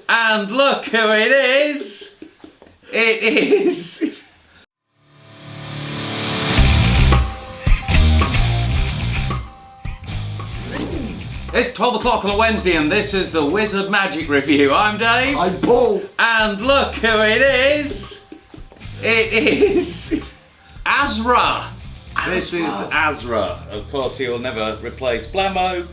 And look who it is! It is... It's 12 o'clock on a Wednesday and this is the Wizard Magic Review. I'm Dave. I'm Paul. And look who it is! It is... Azra! This is Azra. Of course, he'll never replace Blammo.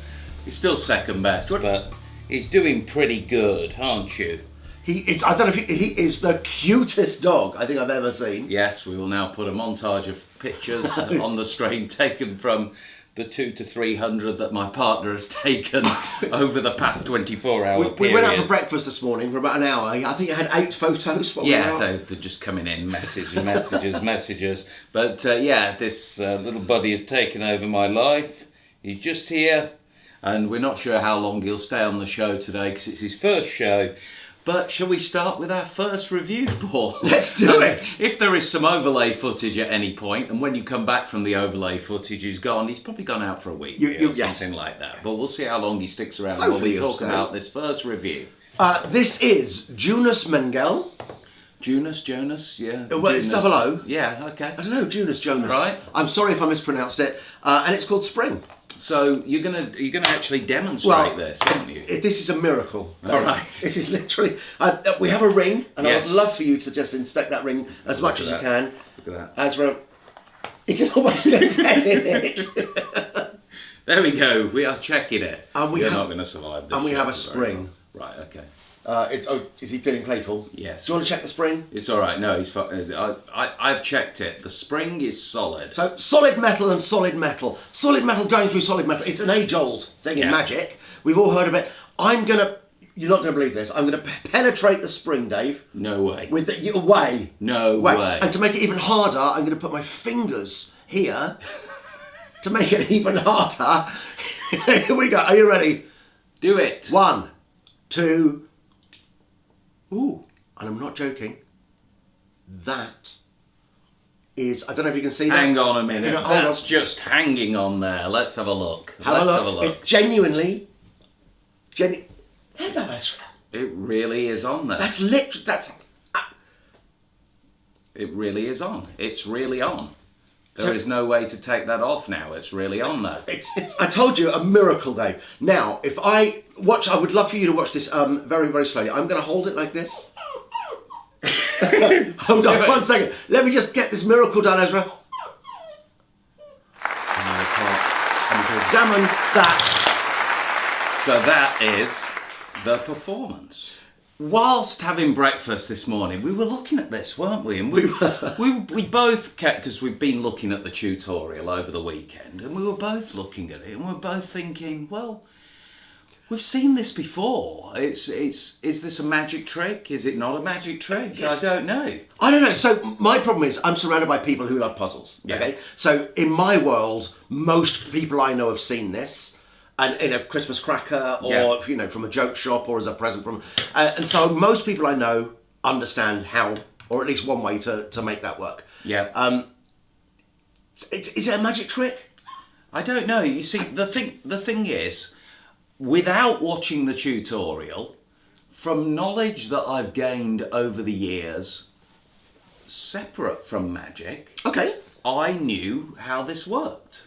He's still second best, but he's doing pretty good, aren't you? I don't know if he is the cutest dog I think I've ever seen. Yes, we will now put a montage of pictures on the screen taken from the 200 to 300 that my partner has taken over the past 24-hour period. We went out for breakfast this morning for about an hour. I think you had 8 photos. Yeah, they're just coming in, messages. But yeah, this little buddy has taken over my life. He's just here, and we're not sure how long he'll stay on the show today because it's his first show. But shall we start with our first review, Paul? Let's do it! If there is some overlay footage at any point, and when you come back from the overlay footage, he's gone. He's probably gone out for a week or something like that. But we'll see how long he sticks around while we talk about this first review. This is Jonas Mengel. Jonas, yeah. Well, it's double O. Yeah, okay. I don't know, Jonas. Right. I'm sorry if I mispronounced it. And it's called Spring. So you're gonna actually demonstrate this, aren't you? This is a miracle. All right. This is literally. We have a ring, and Yes. I would love for you to just inspect that ring as much as you can. Look at that. Azra, you can almost get his head in it. There we go. We are checking it. And You're not going to survive this. And we have a shit spring. very well. Right. Okay. Is he feeling playful? Yes. Do you want to check the spring? It's all right. No, he's fine. I've checked it. The spring is solid. So solid metal and solid metal. Solid metal going through solid metal. It's an age-old thing in magic. We've all heard of it. You're not going to believe this. I'm going to penetrate the spring, Dave. No way. Way. No way. And to make it even harder, I'm going to put my fingers here to make it even harder. Here we go. Are you ready? Do it. 1, 2. Ooh, and I'm not joking. That is, I don't know if you can see that. Hang on a minute. Hold That's on. just hanging on there. Let's have a look. Have a look. It's genuinely. Hello, Ezra. It really is on there. That's literally. That's. It really is on. It's really on. There is no way to take that off now. It's really on there. I told you, a miracle, Dave. Now, if I watch, I would love for you to watch this very, very slowly. I'm going to hold it like this. Hold on 1 second. Let me just get this miracle done, Ezra. And to examine that. So that is the performance. Whilst having breakfast this morning, we were looking at this, weren't we? And we both kept, because we've been looking at the tutorial over the weekend, and we were both looking at it, and we were both thinking, well, we've seen this before. Is this a magic trick? Is it not a magic trick? Yes. I don't know. I don't know. So my problem is I'm surrounded by people who love puzzles. Yeah. Okay. So in my world, most people I know have seen this. And in a Christmas cracker, or from a joke shop, or as a present from, and so most people I know understand how, or at least one way to make that work. Yeah. Is it a magic trick? I don't know. You see, the thing is, without watching the tutorial, from knowledge that I've gained over the years, separate from magic, Okay. I knew how this worked.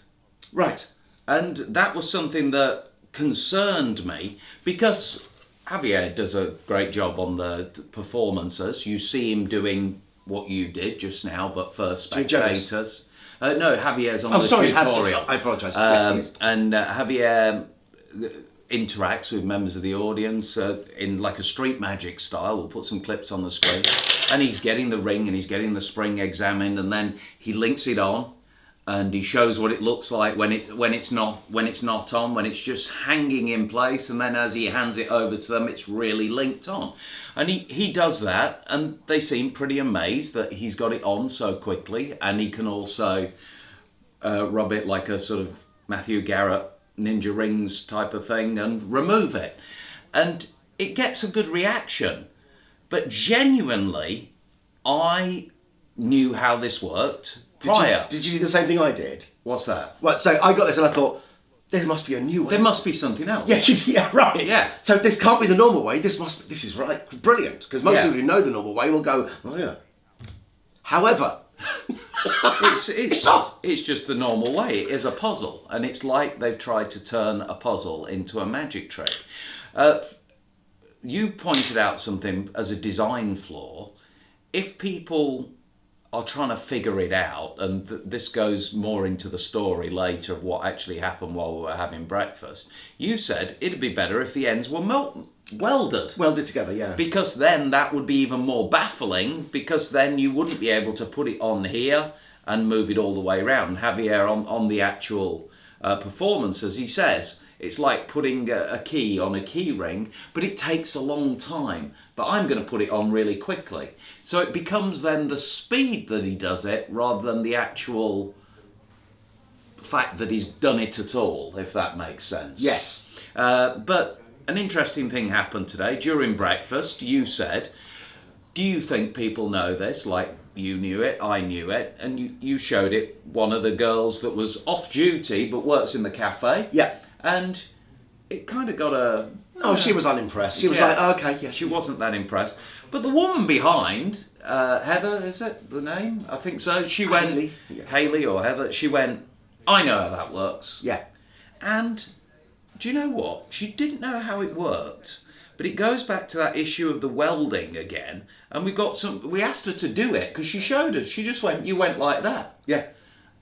Right. And that was something that concerned me because Javier does a great job on the performances. You see him doing what you did just now, but for spectators. No, Javier's on the tutorial. I apologise. And Javier interacts with members of the audience in like a street magic style. We'll put some clips on the screen. And he's getting the ring and he's getting the spring examined, and then he links it on. And he shows what it looks like when it's not on, when it's just hanging in place, and then as he hands it over to them, it's really linked on. And he does that, and they seem pretty amazed that he's got it on so quickly, and he can also rub it like a sort of Matthew Garrett ninja rings type of thing and remove it. And it gets a good reaction. But genuinely, I knew how this worked prior. Did you do the same thing I did? What's that? Right, so I got this and I thought, there must be a new way. There must be something else. Yeah, yeah, right. Yeah. So this can't be the normal way. This is right. Brilliant. Because most Yeah. people who know the normal way will go, oh yeah. However, It's not. It's just the normal way. It is a puzzle, and it's like they've tried to turn a puzzle into a magic trick. You pointed out something as a design flaw. If people are trying to figure it out, and this goes more into the story later of what actually happened while we were having breakfast, you said it'd be better if the ends were welded. Welded together, yeah. Because then that would be even more baffling, because then you wouldn't be able to put it on here and move it all the way around. Javier, on the actual performance, as he says, it's like putting a key on a key ring, but it takes a long time. But I'm going to put it on really quickly. So it becomes then the speed that he does it rather than the actual fact that he's done it at all, if that makes sense. Yes. But an interesting thing happened today. During breakfast, you said, do you think people know this? Like, you knew it, I knew it, and you showed it one of the girls that was off duty but works in the cafe. Yeah. And it kind of got a... Oh, she was unimpressed. She was Yeah. like, oh, okay, yeah. She wasn't that impressed. But the woman behind, Heather, is it the name? I think so. She went... Hayley, yeah. Hayley or Heather. She went, I know how that works. Yeah. And do you know what? She didn't know how it worked. But it goes back to that issue of the welding again. And we asked her to do it because she showed us. She just went, you went like that. Yeah.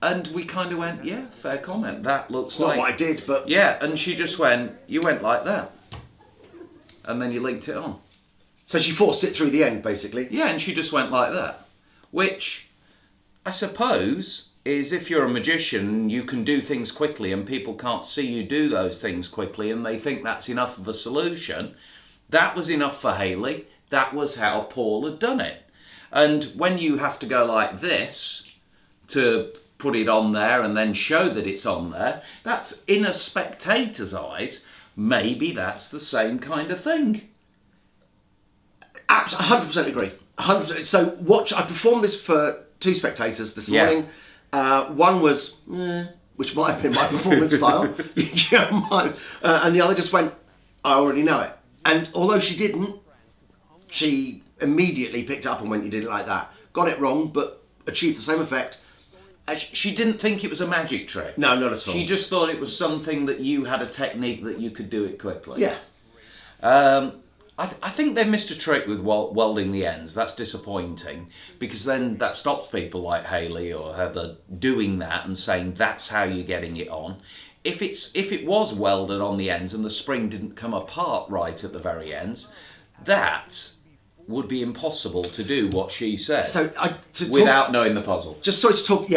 And we kind of went, yeah, fair comment. That looks Not like... what I did, but... Yeah, and she just went, you went like that. And then you linked it on. So she forced it through the end, basically. Yeah, and she just went like that. Which, I suppose, is if you're a magician, you can do things quickly and people can't see you do those things quickly and they think that's enough of a solution. That was enough for Hayley. That was how Paul had done it. And when you have to go like this to put it on there and then show that it's on there, that's, in a spectator's eyes, maybe that's the same kind of thing. 100% agree. 100%. So I performed this for 2 spectators this Yeah. morning. One was, which might have been my performance style, and the other just went, I already know it. And although she didn't, she immediately picked up and went, you did it like that. Got it wrong, but achieved the same effect. She didn't think it was a magic trick. No, not at all. She just thought it was something that you had a technique that you could do it quickly. Yeah. I think they missed a trick with welding the ends. That's disappointing because then that stops people like Hayley or Heather doing that and saying that's how you're getting it on. If it was welded on the ends and the spring didn't come apart right at the very ends, that would be impossible to do what she said. So without knowing the puzzle. Just sorry to talk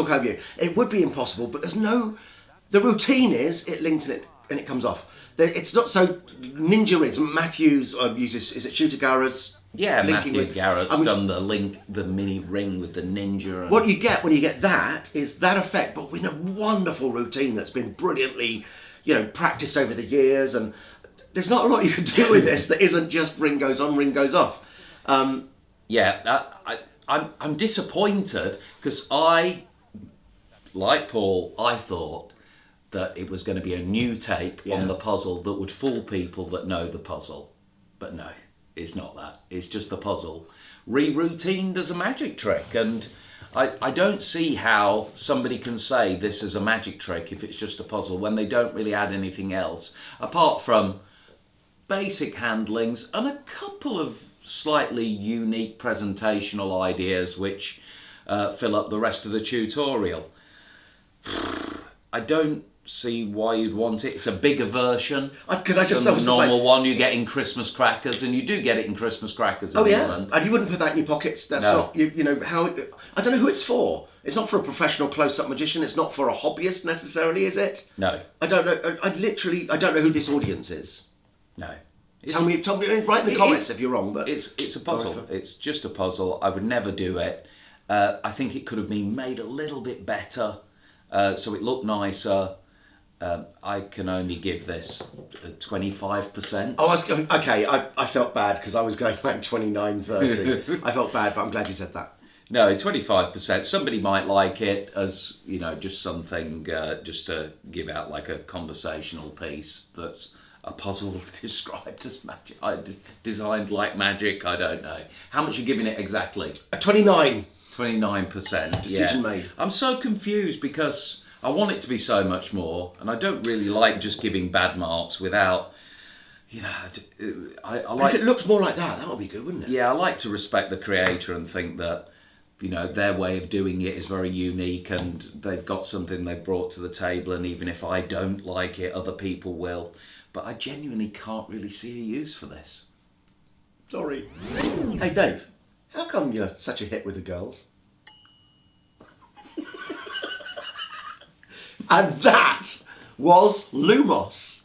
over you. It would be impossible, but the routine is it links and it comes off. It's not so ninja rings. Matthews uses, is it Shooter-Gara's? Yeah, linking Matthew ring? Garrett's done the mini ring with the ninja. And... What you get when you get that is that effect, but in a wonderful routine that's been brilliantly, practiced over the years. And there's not a lot you can do with this that isn't just ring goes on, ring goes off. I'm disappointed because like Paul, I thought that it was going to be a new take on the puzzle that would fool people that know the puzzle. But no, it's not that. It's just the puzzle re-routined as a magic trick. And I don't see how somebody can say this is a magic trick if it's just a puzzle when they don't really add anything else, apart from basic handlings and a couple of slightly unique presentational ideas which fill up the rest of the tutorial. I don't see why you'd want it. It's a bigger version Could I just than the normal one you get in Christmas crackers, and you do get it in Christmas crackers in England. And you wouldn't put that in your pockets. That's No. not how. I don't know who it's for. It's not for a professional close-up magician. It's not for a hobbyist necessarily, is it? No. I don't know. I don't know who this audience is. No. Tell me. Write in the It comments is- if you're wrong. But It's a puzzle. It's just a puzzle. I would never do it. I think it could have been made a little bit better, so it looked nicer. I can only give this 25%. I was going. Okay, I felt bad because I was going like 29, 30. I felt bad, but I'm glad you said that. No, 25%. Somebody might like it as, just something, just to give out like a conversational piece that's a puzzle described as magic. Designed like magic, I don't know. How much are you giving it exactly? A 29. 29%. Decision made. I'm so confused because I want it to be so much more, and I don't really like just giving bad marks without, I like... If it looks more like that would be good, wouldn't it? Yeah, I like to respect the creator and think that, their way of doing it is very unique and they've got something they've brought to the table, and even if I don't like it, other people will. But I genuinely can't really see a use for this. Sorry. Hey, Dave, how come you're such a hit with the girls? And that was Lumos.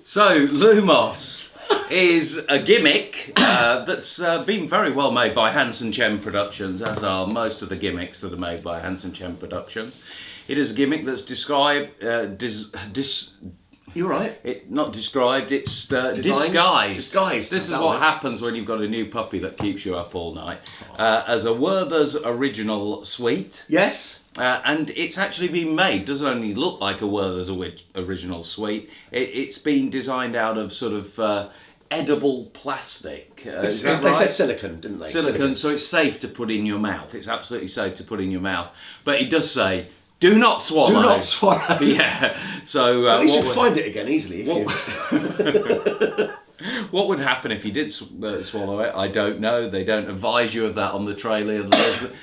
So, Lumos is a gimmick that's been very well made by Hansen Chen Productions, as are most of the gimmicks that are made by Hansen Chen Productions. It is a gimmick that's described, You're right. not described, it's disguised. Disguised. This is what happens when you've got a new puppy that keeps you up all night. As a Werther's original sweet. Yes. And it's actually been made, doesn't only look like a Werther's original sweet, it's been designed out of sort of edible plastic. They said silicone, didn't they? Silicone, so it's safe to put in your mouth. It's absolutely safe to put in your mouth. But it does say, do not swallow. Do not swallow. Yeah. So at least you'd find it again easily. What would happen if you did swallow it? I don't know. They don't advise you of that on the trailer.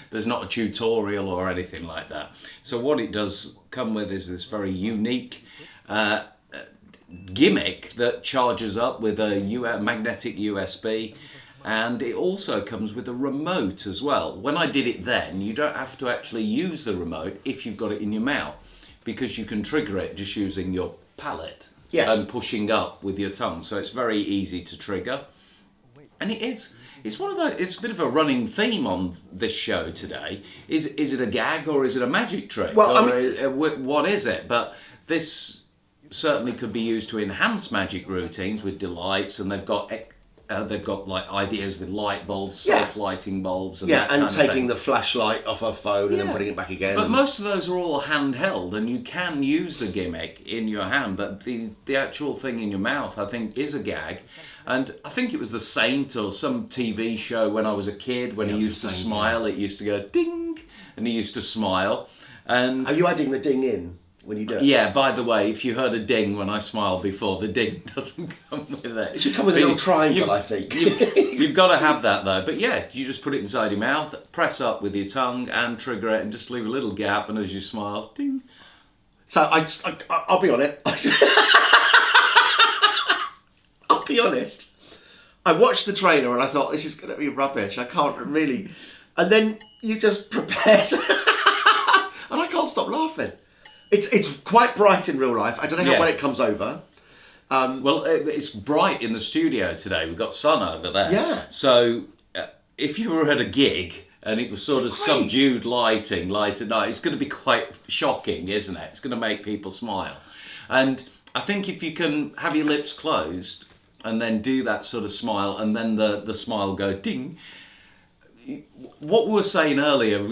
There's not a tutorial or anything like that. So what it does come with is this very unique gimmick that charges up with a magnetic USB, and it also comes with a remote as well. When I did it then, you don't have to actually use the remote if you've got it in your mouth, because you can trigger it just using your palate. Yes. And pushing up with your tongue, so it's very easy to trigger. And it's one of those. It's a bit of a running theme on this show today. Is it a gag or is it a magic trick? Well, what is it? But this certainly could be used to enhance magic routines with delights, and they've got like ideas with light bulbs, self-lighting bulbs, and that kind of taking thing. the flashlight off a phone and then putting it back again. But most of those are all handheld, and you can use the gimmick in your hand. But the actual thing in your mouth, I think, is a gag. And I think it was The Saint or some TV show when I was a kid, when he used to smile, it used to go ding, and he used to smile. And are you adding the ding in when you do it? Yeah, by the way, if you heard a ding when I smiled before, the ding doesn't come with it. It should come with a little triangle, I think. You've got to have that though. But yeah, you just put it inside your mouth, press up with your tongue and trigger it, and just leave a little gap, and as you smile, ding. So I'll be on it. I'll be honest. I watched the trailer and I thought, this is going to be rubbish. I can't really... And then you just prepared. And I can't stop laughing. It's quite bright in real life. I don't know how well it comes over. Well, it's bright in the studio today. We've got sun over there. Yeah. So if you were at a gig and it was sort of subdued lighting, light at night, it's going to be quite shocking, isn't it? It's going to make people smile. And I think if you can have your lips closed and then do that sort of smile, and then the smile go ding. What we were saying earlier,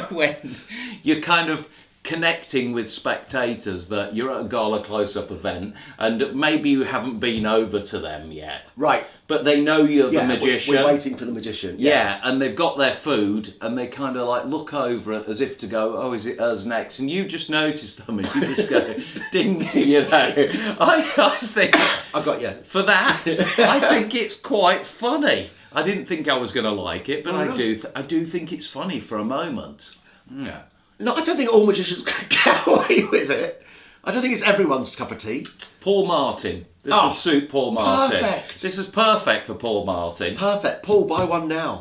when you're kind of connecting with spectators, that you're at a gala close-up event and maybe you haven't been over to them yet. Right. But they know you're the magician. We're waiting for the magician. Yeah, and they've got their food and they kind of like look over it as if to go, oh, is it us next? And you just notice them and you just go, ding, I think... I got you. For that, I think it's quite funny. I didn't think I was going to like it, but I do think it's funny for a moment. Yeah. No, I don't think all magicians can get away with it. I don't think it's everyone's cup of tea. Paul Martin. This would suit Paul Martin. Perfect. This is perfect for Paul Martin. Perfect. Paul, buy one now.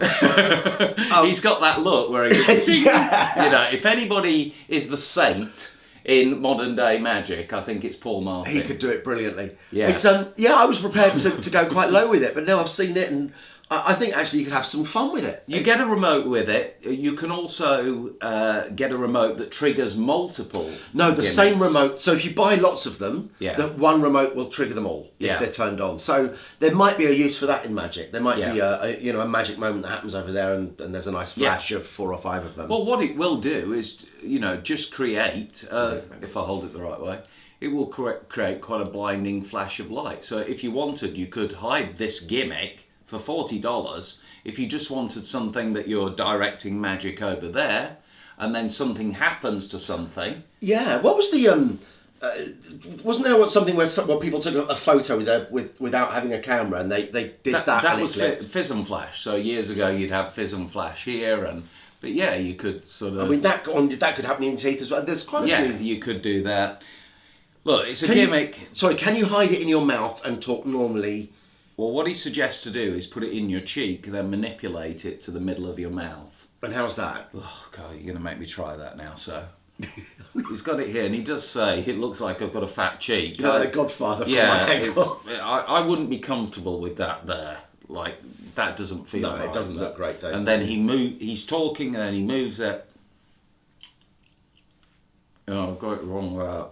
He's got that look where he goes, if anybody is the saint in modern day magic, I think it's Paul Martin. He could do it brilliantly. Yeah. It's I was prepared to go quite low with it, but now I've seen it and I think actually you could have some fun with it. You get a remote with it. You can also get a remote that triggers multiple. No, the gimmicks. same remote. So if you buy lots of them, Yeah. that one remote will trigger them all if Yeah. they're turned on. So there might be a use for that in Magic. There might be Yeah. a magic moment that happens over there, and there's a nice flash of 4 or 5 of them. Well, what it will do is, just create, if I hold it the right way, it will create quite a blinding flash of light. So if you wanted, you could hide this gimmick for $40 if you just wanted something that you're directing magic over there, and then something happens to something. Yeah, what was the wasn't there something where people took a photo without having a camera, and they did that That and was it clicked? Fizz and Flash. So years ago, you'd have Fizz and Flash here, but yeah, you could sort of. I mean, that could happen in teeth as well. There's quite a yeah, few. you could do that. Look, it's a Can you- gimmick. Can you hide it in your mouth and talk normally? Well, what he suggests to do is put it in your cheek, then manipulate it to the middle of your mouth. And how's that? Oh God, you're going to make me try that now. So he's got it here, and he does say it looks like I've got a fat cheek. You know, the Godfather from Yeah, my it's, angle. I wouldn't be comfortable with that there. Like that doesn't feel. No, it right, doesn't but- look great, Dave. And then he's talking, and then he moves it. Oh, I've got it wrong.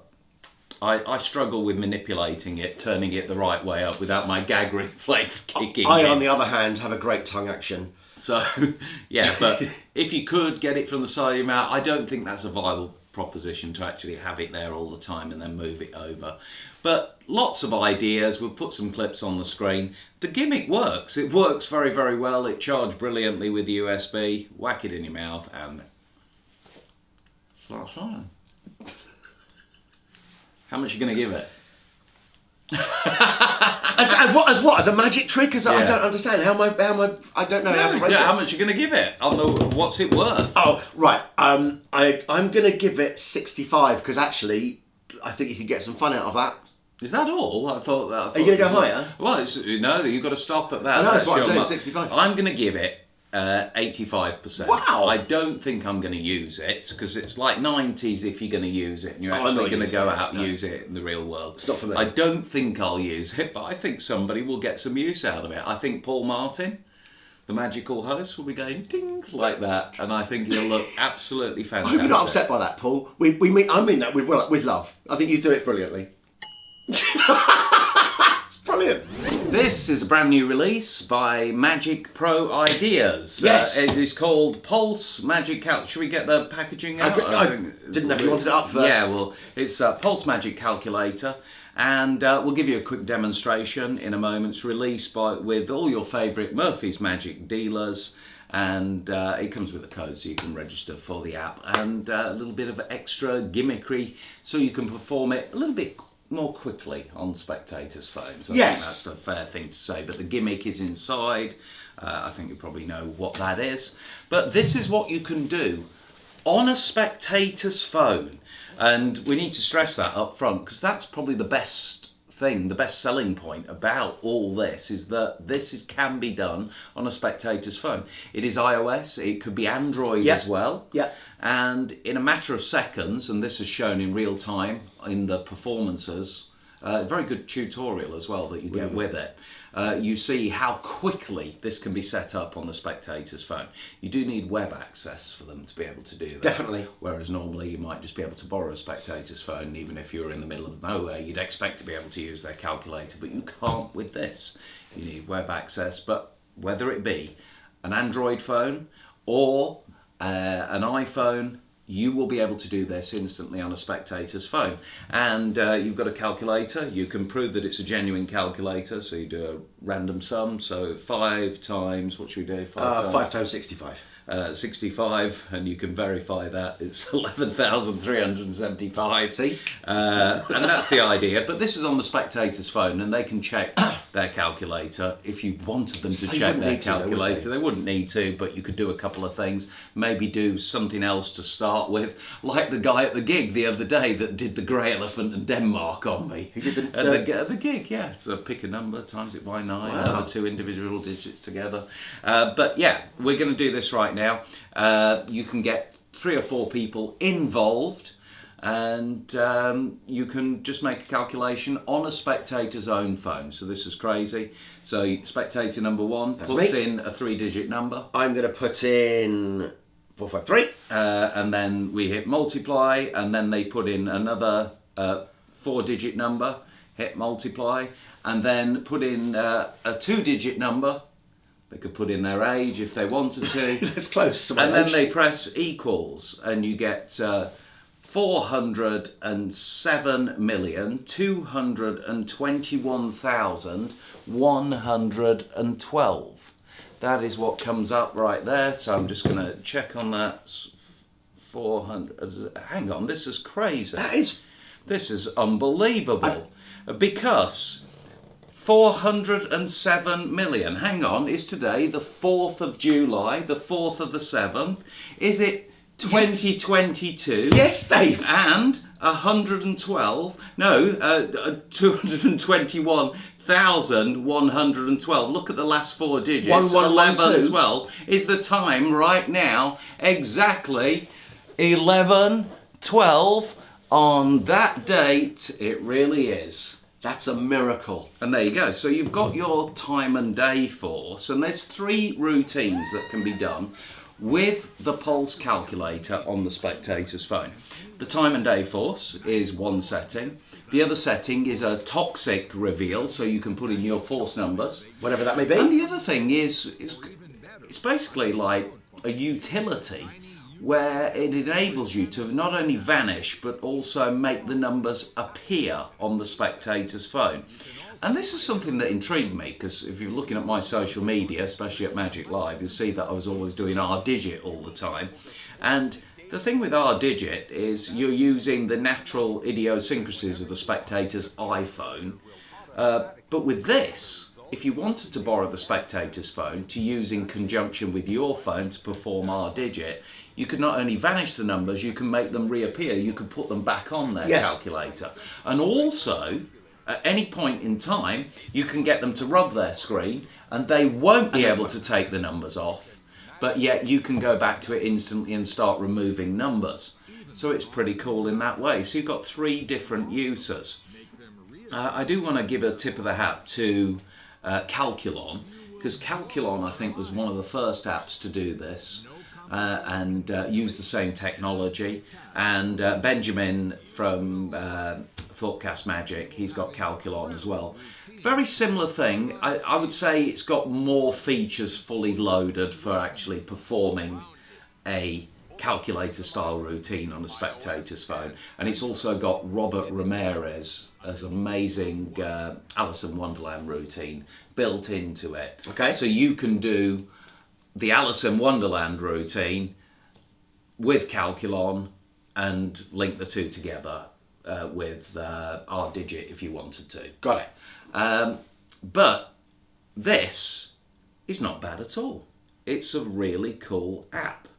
I struggle with manipulating it, turning it the right way up without my gag reflex kicking I, in. on the other hand, have a great tongue action. So, yeah, but if you could get it from the side of your mouth, I don't think that's a viable proposition to actually have it there all the time and then move it over. But lots of ideas. We'll put some clips on the screen. The gimmick works. It works very, very well. It charged brilliantly with the USB. Whack it in your mouth and start shining. How much are you going to give it? As what? As a magic trick? I Yeah. don't understand. How am I? I don't know how to rate it. How much are you going to give it? What's it worth? Oh, right. I'm going to give it 65 because actually, I think you could get some fun out of that. Is that all? I thought. Are you going to go higher? Well, no, you've got to stop at that. I know, that's what I'm your doing, mark. 65. I'm going to give it 85%. Wow. I don't think I'm going to use it because it's like 90s if you're going to use it and you're Oh, I'm actually not going to using go it, out and no. use it in the real world. It's not for me. I don't think I'll use it, but I think somebody will get some use out of it. I think Paul Martin, the magical host, will be going ding like that, and I think he'll look absolutely I fantastic. hope you're not upset by that, Paul. I mean that with love. I think you do it brilliantly. It's brilliant. This is a brand new release by Magic Pro Ideas. Yes. It is called Pulse Magic Should we get the packaging out? I think didn't know if you wanted it up for... Yeah, well, it's Pulse Magic Calculator, and we'll give you a quick demonstration in a moment. It's released with all your favourite Murphy's Magic dealers, and it comes with a code so you can register for the app, and a little bit of extra gimmickry so you can perform it a little bit more quickly on spectators' phones. I think Yes. that's a fair thing to say, but the gimmick is inside. I think you probably know what that is. But this is what you can do on a spectator's phone. And we need to stress that up front because that's probably the best thing, the best selling point about all this is that can be done on a spectator's phone. It is iOS, it could be Android Yeah. as well. Yeah. And in a matter of seconds, and this is shown in real time in the performances, very good tutorial as well that you get with it. You see how quickly this can be set up on the spectator's phone. You do need web access for them to be able to do that. Definitely. Whereas normally you might just be able to borrow a spectator's phone, even if you're in the middle of nowhere, you'd expect to be able to use their calculator, but you can't with this. You need web access, but whether it be an Android phone or an iPhone, you will be able to do this instantly on a spectator's phone. And you've got a calculator. You can prove that it's a genuine calculator. So you do a random sum. So 5 times, what should we do? 5 times 65. 65, and you can verify that it's 11,375. See? And that's the idea. But this is on the spectator's phone, and they can check their calculator. If you wanted them to They check wouldn't their need to, though, would calculator, they? they wouldn't need to, but you could do a couple of things. Maybe do something else to start with, like the guy at the gig the other day that did the grey elephant and Denmark on me. He did At the gig, yeah. So pick a number, times it by 9, Wow. other 2 individual digits together. But yeah, we're going to do this right now. You can get 3 or 4 people involved. and you can just make a calculation on a spectator's own phone. So this is crazy. So spectator number 1 puts me. in a 3-digit number. I'm going to put in 453. And then we hit multiply, and then they put in another 4-digit number, hit multiply, and then put in a 2-digit number. They could put in their age if they wanted to. That's close to my And age. then they press equals, and you get 407,221,112. That is what comes up right there. So I'm just going to check on that. 400. Hang on, this is crazy. This is unbelievable. Because 407 million, hang on, is today the 4th of July, the 4th of the 7th? Is it 2022? Yes, Dave. And 221,112. Look at the last 4 digits. 1112 12 is the time right now, exactly 11:12 on that date. It really is. That's a miracle. And there you go. So you've got your time and day force, and there's 3 routines that can be done with the pulse calculator on the spectator's phone. The time and day force is one setting. The other setting is a toxic reveal, so you can put in your force numbers. Whatever that may be. And the other thing is it's basically like a utility where it enables you to not only vanish but also make the numbers appear on the spectator's phone. And this is something that intrigued me, because if you're looking at my social media, especially at Magic Live, you'll see that I was always doing R-Digit all the time. And the thing with R-Digit is you're using the natural idiosyncrasies of the spectator's iPhone. But with this, if you wanted to borrow the spectator's phone to use in conjunction with your phone to perform R-Digit, you could not only vanish the numbers, you can make them reappear. You can put them back on their calculator. And also, at any point in time, you can get them to rub their screen and they won't be able to take the numbers off, but yet you can go back to it instantly and start removing numbers. So it's pretty cool in that way. So you've got 3 different uses. I do want to give a tip of the hat to Calculon, because Calculon, I think, was one of the first apps to do this and use the same technology. And Benjamin from Thoughtcast Magic, he's got Calculon as well. Very similar thing. I would say it's got more features fully loaded for actually performing a calculator style routine on a spectator's phone, and it's also got Robert Ramirez as amazing Alice in Wonderland routine built into it. Okay. So you can do the Alice in Wonderland routine with Calculon and link the 2 together with R-Digit if you wanted to. Got it. But this is not bad at all. It's a really cool app.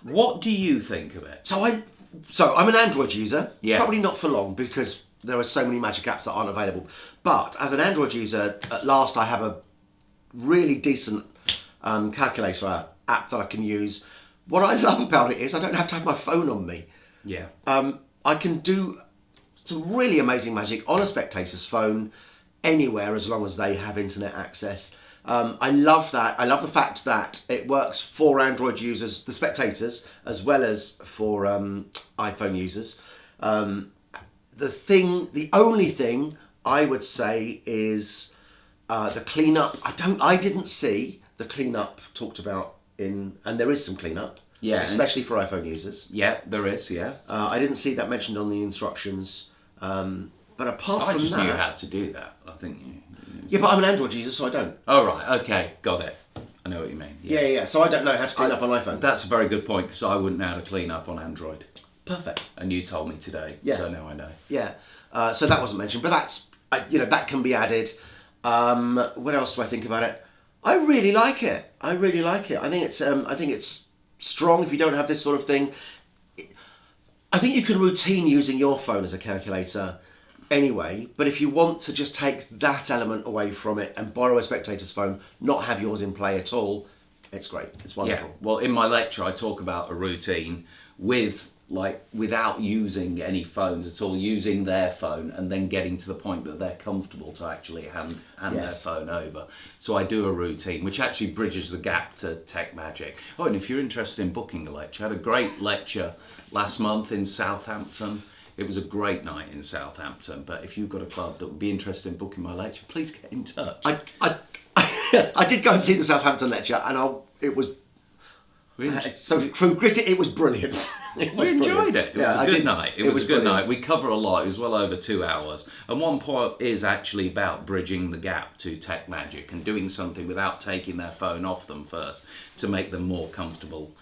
What do you think of it? So I'm an Android user. Yeah. Probably not for long, because there are so many Magic apps that aren't available. But as an Android user, at last I have a really decent calculator app that I can use. What I love about it is I don't have to have my phone on me. Yeah. I can do some really amazing magic on a spectator's phone anywhere, as long as they have internet access. I love that. I love the fact that it works for Android users, the spectators, as well as for iPhone users. The only thing I would say is the cleanup. I didn't see the cleanup talked about and there is some cleanup. Yeah. Especially for iPhone users. Yeah, there is, yeah. I didn't see that mentioned on the instructions. But apart I from just that, knew how to do that, I think. yeah, but I'm an Android user, so I don't. Oh, right, okay, got it. I know what you mean. Yeah. So I don't know how to clean up on iPhone. That's a very good point, because I wouldn't know how to clean up on Android. Perfect. And you told me today, Yeah. so now I know. Yeah. So that wasn't mentioned, but that's that can be added. What else do I think about it? I really like it. I think it's strong. If you don't have this sort of thing, I think you can routine using your phone as a calculator anyway. But if you want to just take that element away from it and borrow a spectator's phone, not have yours in play at all, it's great. It's wonderful. Yeah, well, in my lecture, I talk about a routine with like without using any phones at all, using their phone and then getting to the point that they're comfortable to actually hand their Yes. phone over. So I do a routine which actually bridges the gap to Tech Magic. Oh, and if you're interested in booking a lecture, I had a great lecture last month in Southampton. It was a great night in Southampton, but if you've got a club that would be interested in booking my lecture, please get in touch. I did go and see the Southampton lecture, and it was so from gritty. It was brilliant. We enjoyed it. It was a good night. It was a good brilliant. night. We cover a lot. It was well over 2 hours. And one point is actually about bridging the gap to Tech Magic and doing something without taking their phone off them first to make them more comfortable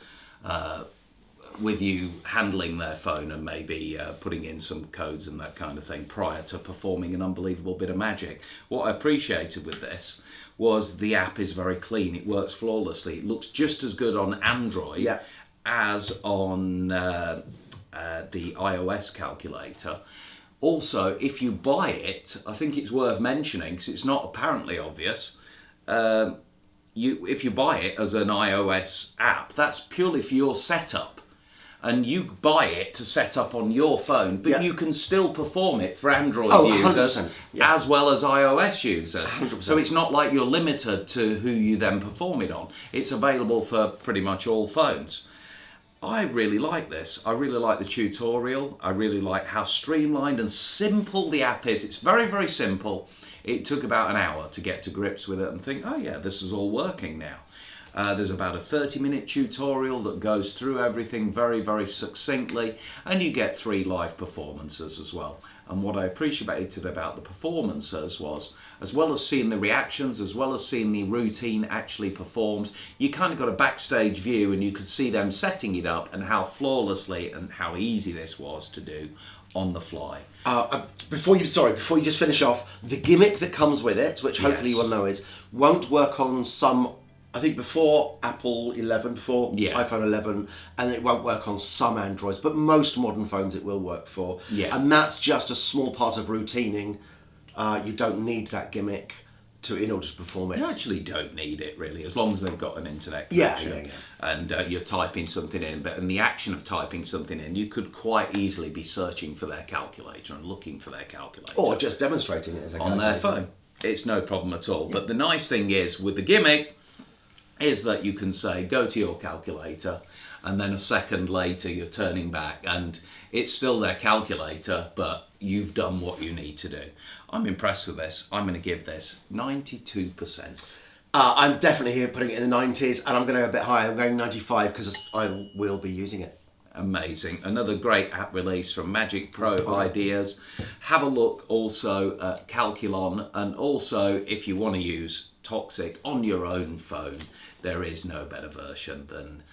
with you handling their phone and maybe putting in some codes and that kind of thing prior to performing an unbelievable bit of magic. What I appreciated with this was the app is very clean. It works flawlessly. It looks just as good on Android as on the iOS calculator. Also, if you buy it, I think it's worth mentioning because it's not apparently obvious. If you buy it as an iOS app, that's purely for your setup. And you buy it to set up on your phone, but you can still perform it for Android users 100%, as well as iOS users. 100%. So it's not like you're limited to who you then perform it on. It's available for pretty much all phones. I really like this. I really like the tutorial. I really like how streamlined and simple the app is. It's very, very simple. It took about an hour to get to grips with it and think, oh yeah, this is all working now. There's about a 30-minute tutorial that goes through everything very, very succinctly, and you get 3 live performances as well. And what I appreciated about the performances was, as well as seeing the reactions, as well as seeing the routine actually performed, you kind of got a backstage view and you could see them setting it up and how flawlessly and how easy this was to do on the fly. Before you just finish off, the gimmick that comes with it, which hopefully you will know is, won't work on some, I think before Apple 11, before iPhone 11, and it won't work on some Androids, but most modern phones it will work for. Yeah. And that's just a small part of routining. You don't need that gimmick in order to perform it. You actually don't need it really, as long as they've got an internet Yeah, connection. yeah. And you're typing something in. But in the action of typing something in, you could quite easily be searching for their calculator and looking for their calculator. Or just demonstrating it as a on their phone. It's no problem at all. Yeah. But the nice thing is, with the gimmick, is that you can say, go to your calculator, and then a second later you're turning back, and it's still their calculator, but you've done what you need to do. I'm impressed with this. I'm going to give this 92%. I'm definitely here putting it in the 90s, and I'm going to go a bit higher. I'm going 95 because I will be using it. Amazing. Another great app release from Magic Pro Ideas. Have a look also at Calculon, and also if you want to use Toxic on your own phone, there is no better version than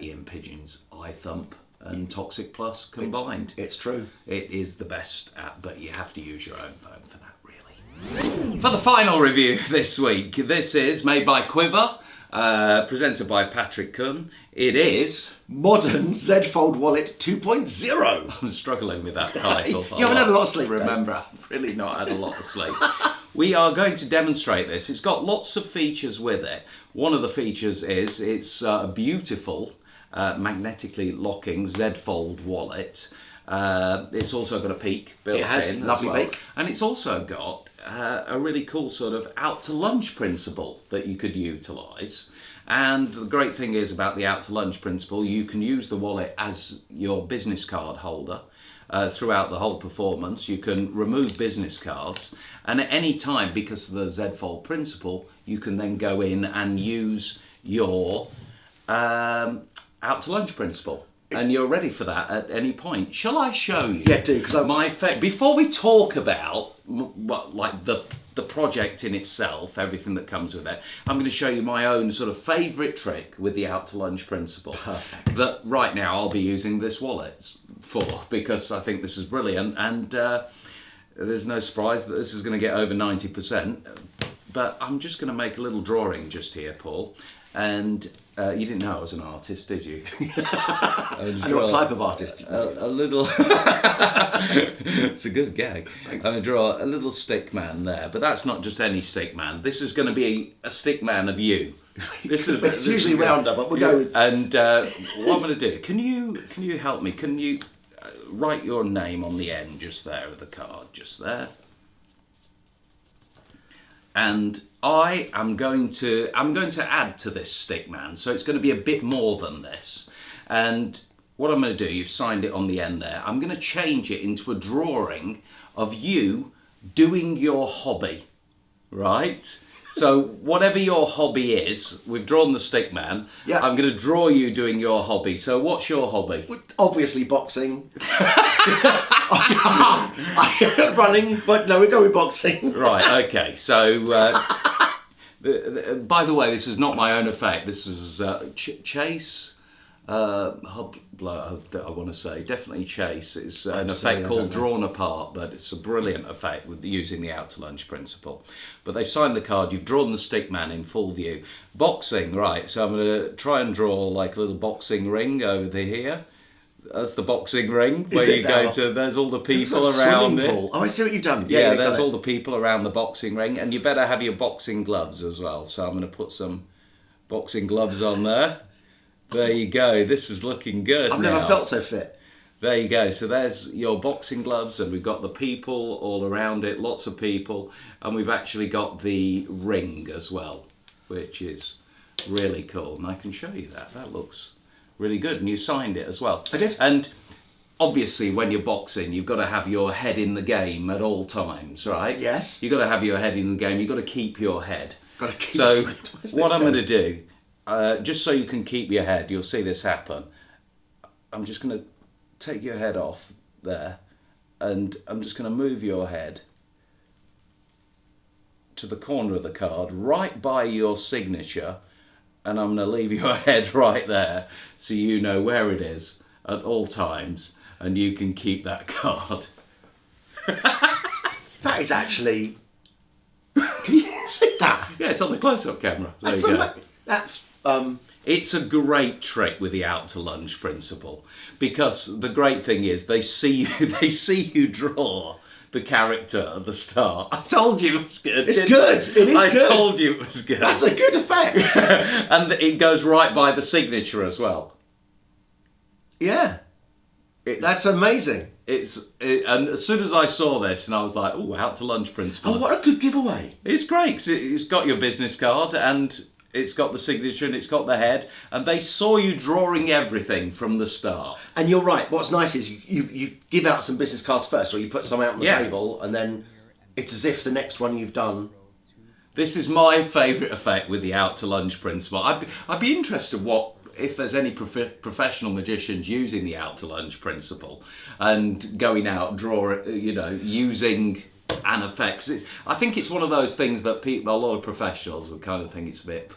Ian Pigeon's iThump and Toxic Plus combined. It's true. It is the best app, but you have to use your own phone for that, really. For the final review this week, this is made by Quiver, presented by Patrick Kuhn. It is Modern Z Fold Wallet 2.0. I'm struggling with that title. You haven't had a lot of sleep. Remember, I've really not had a lot of sleep. We are going to demonstrate this. It's got lots of features with it. One of the features is it's a beautiful magnetically locking Z Fold wallet. It's also got a peak built in. It has, lovely peak. And it's also got a really cool sort of out to lunch principle that you could utilise. And the great thing is about the out to lunch principle, you can use the wallet as your business card holder throughout the whole performance. You can remove business cards, and at any time, because of the Z Fold principle, you can then go in and use your out to lunch principle. And you're ready for that at any point. Shall I show you? Yeah, do, because before we talk about like the project in itself, everything that comes with it, I'm going to show you my own sort of favourite trick with the out to lunch principle. Perfect. That right now I'll be using this wallet for, because I think this is brilliant, and there's no surprise that this is going to get over 90%. But I'm just going to make a little drawing just here, Paul, and you didn't know I was an artist, did you? And what type of artist? A little. It's a good gag. Thanks. I'm going to draw a little stick man there, but that's not just any stick man. This is going to be a stick man of you. It's usually rounder, but we'll go with. And what I'm going to do? Can you help me? Can you write your name on the end just there of the card, just there? And I'm going to add to this stickman, so it's going to be a bit more than this. And what I'm going to do, you've signed it on the end there. I'm going to change it into a drawing of you doing your hobby, right? So whatever your hobby is, we've drawn the stickman. Yeah. I'm going to draw you doing your hobby. So what's your hobby? Obviously boxing. Running, but no, we go with boxing. Right, okay. So, by the way, this is not my own effect. This is Chase. I want to say definitely Chase. It's an effect called Drawn Apart, but it's a brilliant effect with using the out to lunch principle. But they've signed the card. You've drawn the stickman in full view. Boxing, right? So I'm going to try and draw like a little boxing ring over here. That's the boxing ring where you go to. There's all the people around it. Oh, I see what you've done. Yeah, there's all the people around the boxing ring, and you better have your boxing gloves as well. So I'm going to put some boxing gloves on there. There you go. This is looking good. I've never felt so fit. There you go. So there's your boxing gloves, and we've got the people all around it, lots of people, and we've actually got the ring as well, which is really cool. And I can show you that. That looks really good. And you signed it as well. I did. And obviously, when you're boxing, you've got to have your head in the game at all times, right? Yes. You've got to have your head in the game. You've got to keep your head. Got to keep. So what I'm going to do, just so you can keep your head, you'll see this happen. I'm just going to take your head off there, and I'm just going to move your head to the corner of the card, right by your signature, and I'm going to leave your head right there so you know where it is at all times, and you can keep that card. That is actually. Can you see that? Yeah, it's on the close-up camera. There you go. That's. It's a great trick with the out to lunge principle, because the great thing is they see you draw the character at the start. I told you it was good. It's good. It is good. I told you it was good. That's a good effect. And it goes right by the signature as well. Yeah. That's amazing. And as soon as I saw this, and I was like, "Oh, out to lunge principle." Oh, what a good giveaway! It's great 'cause it's got your business card, and it's got the signature, and it's got the head, and they saw you drawing everything from the start. And you're right. What's nice is you give out some business cards first, or you put some out on the table, and then it's as if the next one you've done. This is my favourite effect with the out to lunge principle. I'd be interested if there's any professional magicians using the out to lunge principle and going out using an effects. I think it's one of those things that a lot of professionals would kind of think it's a bit,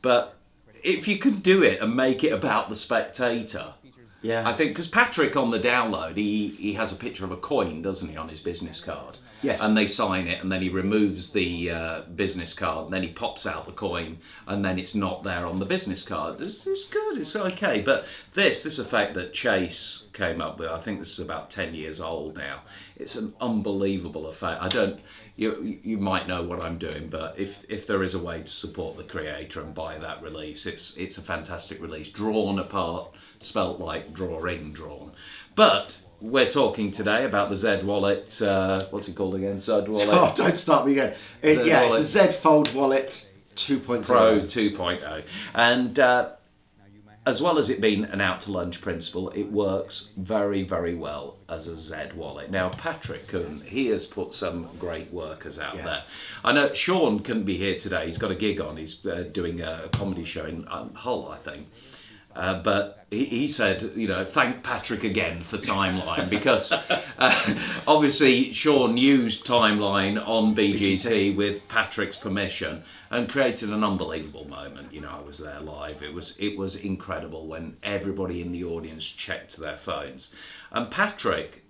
but if you can do it and make it about the spectator. Yeah. I think, because Patrick on the download, he has a picture of a coin, doesn't he, on his business card? Yes. And they sign it, and then he removes the business card, and then he pops out the coin, and then it's not there on the business card. It's good, it's okay. But this effect that Chase came up with, I think this is about 10 years old now. It's an unbelievable effect. You might know what I'm doing, but if there is a way to support the creator and buy that release, it's a fantastic release. Drawn Apart, spelt like drawing drawn. But we're talking today about the Z Wallet. What's it called again? Z Wallet. Oh, don't start me again. It's the Z Fold Wallet 2.0. Pro 2.0. And as well as it being an out to lunge principle, it works very, very well as a Z wallet. Now, Patrick Kuhn, he has put some great workers out there. I know Sean couldn't be here today. He's got a gig on. He's doing a comedy show in Hull, I think. But he said, thank Patrick again for Timeline, because obviously Sean used Timeline on BGT with Patrick's permission and created an unbelievable moment. I was there live. It was incredible when everybody in the audience checked their phones. And Patrick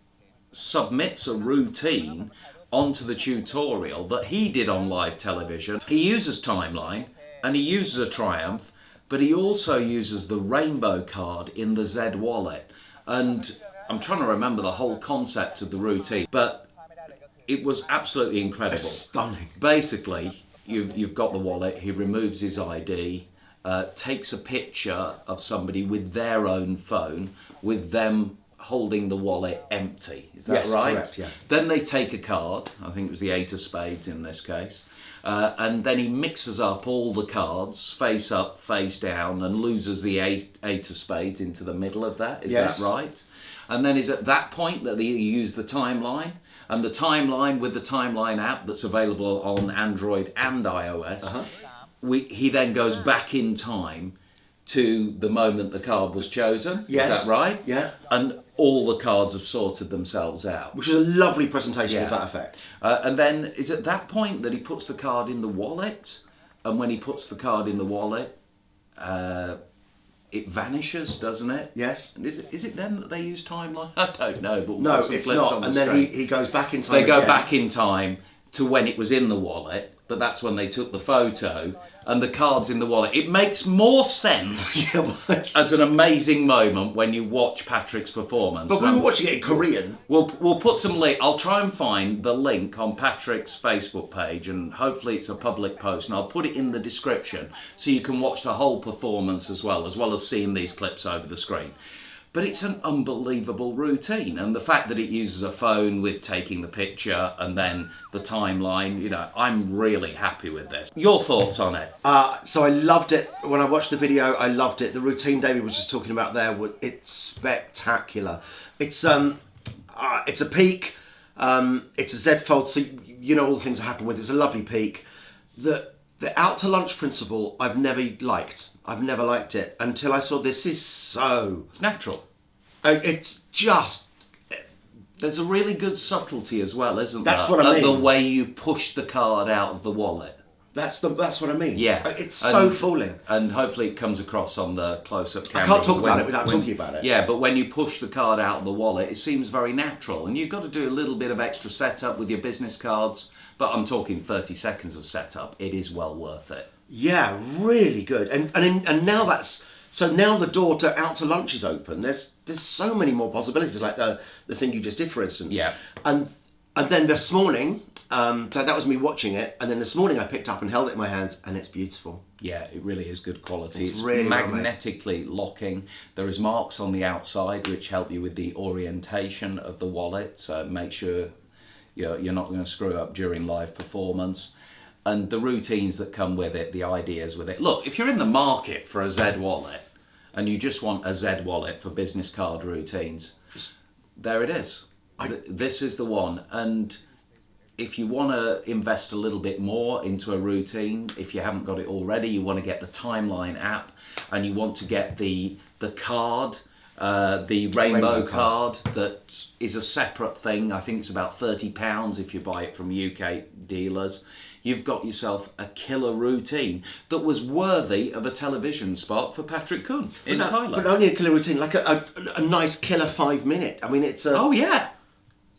submits a routine onto the tutorial that he did on live television. He uses Timeline and he uses a Triumph, but he also uses the rainbow card in the Z wallet. And I'm trying to remember the whole concept of the routine, but it was absolutely incredible. It's stunning. Basically, you've got the wallet. He removes his ID, takes a picture of somebody with their own phone, with them holding the wallet empty. Is that Yes, right? correct, yeah. Then they take a card. I think it was the 8 of spades in this case. And then he mixes up all the cards, face up, face down, and loses the eight of spades into the middle of that. Is Yes. that right? And then is at that point that he used the timeline, and the timeline with the timeline app that's available on Android and iOS. He then goes back in time to the moment the card was chosen. Yes. Is that right? Yeah. And all the cards have sorted themselves out. Which is a lovely presentation of Yeah. that effect. And then is at that point that he puts the card in the wallet, and when he puts the card in the wallet, it vanishes, doesn't it? Yes. And is it then that they use timeline? I don't know, but we'll No, put some it's clips not. on the And then screen. he goes back in time. They go again. back in time to when it was in the wallet, but that's when they took the photo, and the card's in the wallet. It makes more sense Yeah, well, it's- as an amazing moment when you watch Patrick's performance. but we were watching it in Korean. We'll put some link. I'll try and find the link on Patrick's Facebook page, and hopefully it's a public post, and I'll put it in the description so you can watch the whole performance as well as seeing these clips over the screen. But it's an unbelievable routine, and the fact that it uses a phone with taking the picture and then the timeline, I'm really happy with this. Your thoughts on it? So I loved it. When I watched the video, I loved it. The routine David was just talking about there, it's spectacular. It's a peak. It's a Z Fold, so you know all the things that happen with it. It's a lovely peak. The out to lunch principle I've never liked. I've never liked it until I saw this. Is so... It's natural. It's just... There's a really good subtlety as well, isn't there? That's what I mean. The way you push the card out of the wallet. That's what I mean. Yeah. It's so fooling. And hopefully it comes across on the close-up camera. can't talk about it without talking about it. Yeah, but when you push the card out of the wallet, it seems very natural. And you've got to do a little bit of extra setup with your business cards. But I'm talking 30 seconds of setup. It is well worth it. Yeah, really good. And now that's... So now the door to out to lunch is open. There's so many more possibilities, like the thing you just did, for instance. Yeah. And then this morning, so that was me watching it, and then this morning I picked up and held it in my hands, and it's beautiful. Yeah, it really is good quality. It's really well made. magnetically locking. There is marks on the outside which help you with the orientation of the wallet. So make sure you're not going to screw up during live performance. And the routines that come with it, the ideas with it. Look, if you're in the market for a Z wallet and you just want a Z wallet for business card routines, there it is. This is the one. And if you want to invest a little bit more into a routine, if you haven't got it already, you want to get the Timeline app, and you want to get the card, the rainbow card that is a separate thing. I think it's about £30 if you buy it from UK dealers. You've got yourself a killer routine that was worthy of a television spot for Patrick Kuhn in Thailand. But only a killer routine, like a nice killer 5 minute. I mean, it's a... Oh, yeah.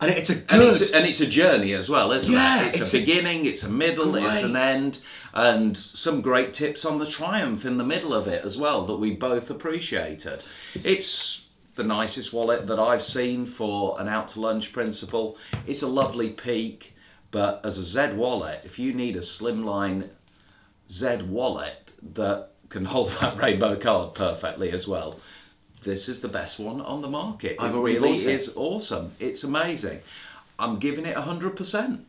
And it's a good... And it's a journey as well, isn't Yeah, it? It's a beginning, it's a middle, it's an Great. end, and some great tips on the triumph in the middle of it as well that we both appreciated. It's the nicest wallet that I've seen for an out to lunch principle. It's a lovely peak, but as a Z wallet, if you need a slimline Z wallet that can hold that rainbow card perfectly as well, this is the best one on the market. I've It already really bought it. is awesome. It's amazing. I'm giving it 100%.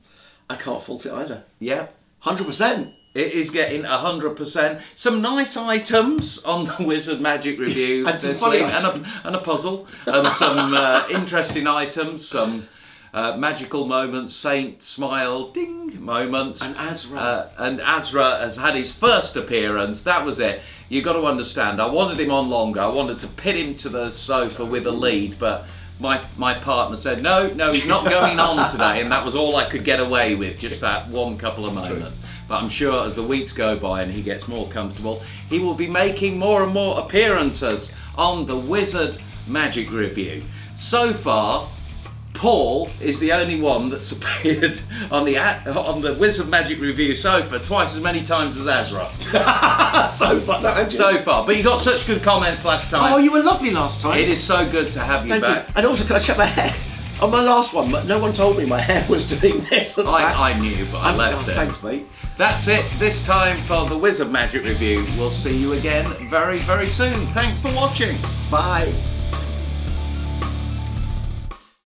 I can't fault it either. Yeah. 100%. It is getting 100%. Some nice items on the Wizard Magic Review And some this funny week, and a puzzle, and some interesting items, some magical moments, Saint Smile, ding moments. And Azra. And Azra has had his first appearance. That was it. You've got to understand, I wanted him on longer. I wanted to pin him to the sofa with a lead, but my partner said, no, he's not going on today, and that was all I could get away with, just that one couple of moments. But I'm sure as the weeks go by and he gets more comfortable, he will be making more and more appearances on the Wizard Magic Review. So far, Paul is the only one that's appeared on the Wizard Magic Review sofa twice as many times as Azra. So far. No, thank you. So far. But you got such good comments last time. Oh, you were lovely last time. It is so good to have you Thank back. you. And also, can I check my hair? On my last one, but no one told me my hair was doing this. And that. I knew, but I left it. Thanks, mate. That's it this time for the Wizard Magic Review. We'll see you again very, very soon. Thanks for watching. Bye.